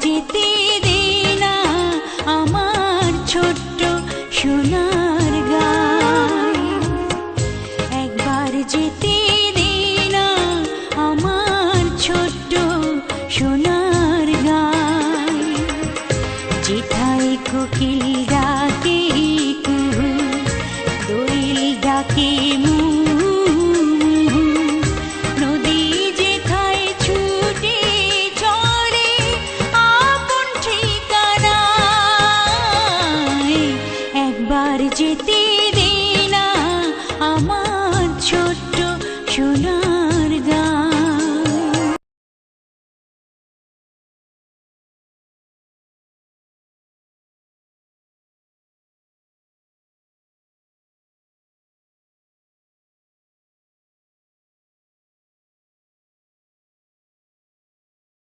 যেতে দে না আমার ছোট্ট সোনার গাঁয়, একবার যেতে দে না আমার ছোট্ট সোনার গাঁয়, যেথায় কোকিল